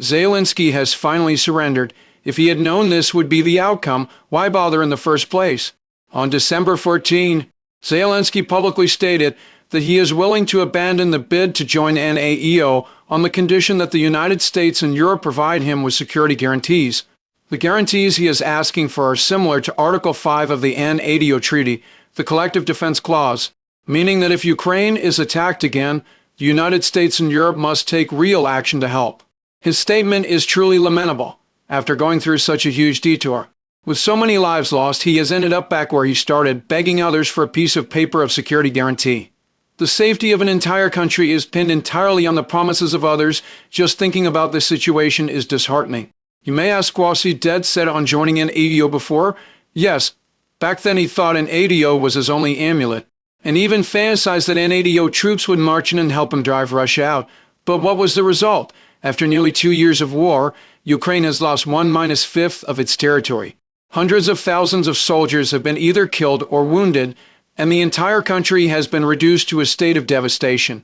Zelensky has finally surrendered. If he had known this would be the outcome, why bother in the first place? On December 14, Zelensky publicly stated that he is willing to abandon the bid to join NATO on the condition that the United States and Europe provide him with security guarantees. The guarantees he is asking for are similar to Article 5 of the NATO Treaty, the Collective Defense Clause, meaning that if Ukraine is attacked again, the United States and Europe must take real action to help. His statement is truly lamentable. After going through such a huge detour, with so many lives lost, he has ended up back where he started, begging others for a piece of paper of security guarantee. The safety of an entire country is pinned entirely on the promises of others. Just thinking about this situation is disheartening. You may ask, was he dead set on joining an NATO before? Yes. Back then he thought an NATO was his only amulet, and even fantasized that NATO troops would march in and help him drive Russia out. But what was the result? After nearly 2 years of war, Ukraine has lost 1/5 of its territory. Hundreds of thousands of soldiers have been either killed or wounded, and the entire country has been reduced to a state of devastation.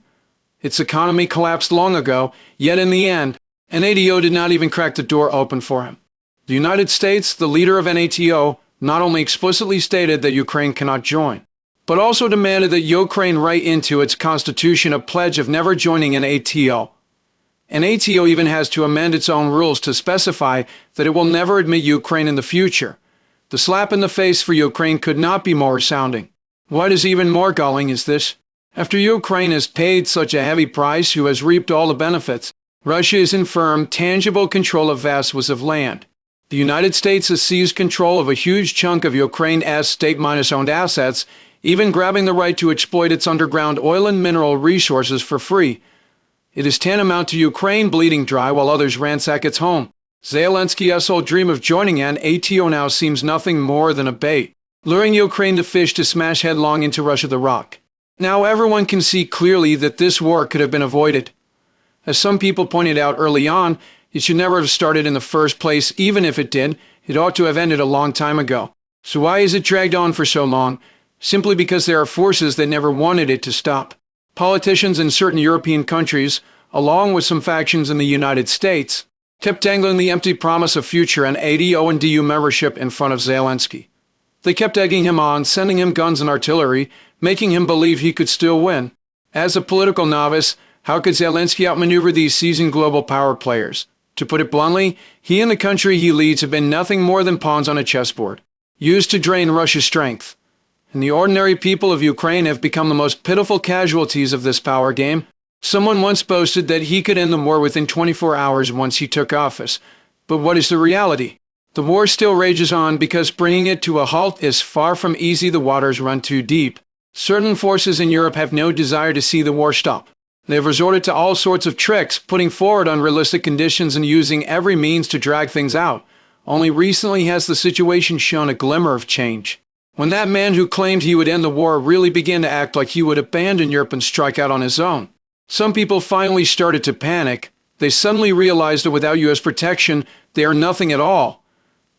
Its economy collapsed long ago, yet in the end, NATO did not even crack the door open for him. The United States, the leader of NATO, not only explicitly stated that Ukraine cannot join, but also demanded that Ukraine write into its constitution a pledge of never joining an NATO. NATO even has to amend its own rules to specify that it will never admit Ukraine in the future. The slap in the face for Ukraine could not be more resounding. What is even more galling is this: after Ukraine has paid such a heavy price, who has reaped all the benefits, Russia is in firm, tangible control of vast swaths of land. The United States has seized control of a huge chunk of Ukraine's state-owned assets, even grabbing the right to exploit its underground oil and mineral resources for free. It is tantamount to Ukraine bleeding dry while others ransack its home. Zelensky's whole dream of joining NATO now seems nothing more than a bait, luring Ukraine to fish to smash headlong into Russia the rock. Now everyone can see clearly that this war could have been avoided. As some people pointed out early on, it should never have started in the first place. Even if it did, it ought to have ended a long time ago. So why is it dragged on for so long? Simply because there are forces that never wanted it to stop. Politicians in certain European countries, along with some factions in the United States, kept dangling the empty promise of future NATO and EU membership in front of Zelensky. They kept egging him on, sending him guns and artillery, making him believe he could still win. As a political novice, how could Zelensky outmaneuver these seasoned global power players? To put it bluntly, he and the country he leads have been nothing more than pawns on a chessboard, used to drain Russia's strength. And the ordinary people of Ukraine have become the most pitiful casualties of this power game. Someone once boasted that he could end the war within 24 hours once he took office. But what is the reality? The war still rages on because bringing it to a halt is far from easy. The waters run too deep. Certain forces in Europe have no desire to see the war stop. They have resorted to all sorts of tricks, putting forward unrealistic conditions and using every means to drag things out. Only recently has the situation shown a glimmer of change. When that man who claimed he would end the war really began to act like he would abandon Europe and strike out on his own, some people finally started to panic. They suddenly realized that without U.S. protection, they are nothing at all.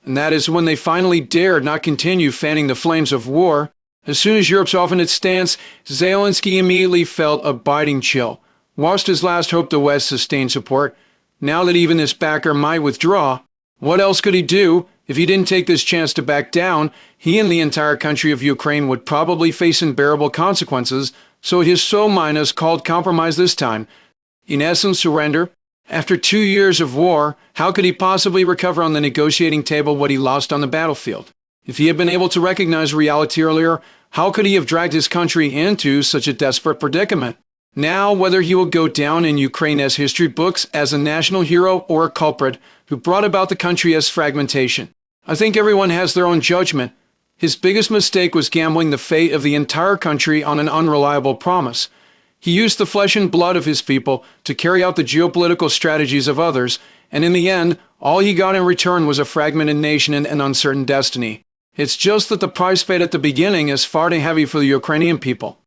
And that is when they finally dared not continue fanning the flames of war. As soon as Europe softened its stance, Zelensky immediately felt a biting chill. Lost his last hope the West sustained support. Now that even this backer might withdraw, what else could he do? If he didn't take this chance to back down, he and the entire country of Ukraine would probably face unbearable consequences, so his sole mind is called compromise this time. In essence, surrender. After 2 years of war, how could he possibly recover on the negotiating table what he lost on the battlefield? If he had been able to recognize reality earlier, how could he have dragged his country into such a desperate predicament? Now, whether he will go down in Ukraine's history books as a national hero or a culprit who brought about the country's fragmentation, I think everyone has their own judgment. His biggest mistake was gambling the fate of the entire country on an unreliable promise. He used the flesh and blood of his people to carry out the geopolitical strategies of others, and in the end, all he got in return was a fragmented nation and an uncertain destiny. It's just that the price paid at the beginning is far too heavy for the Ukrainian people.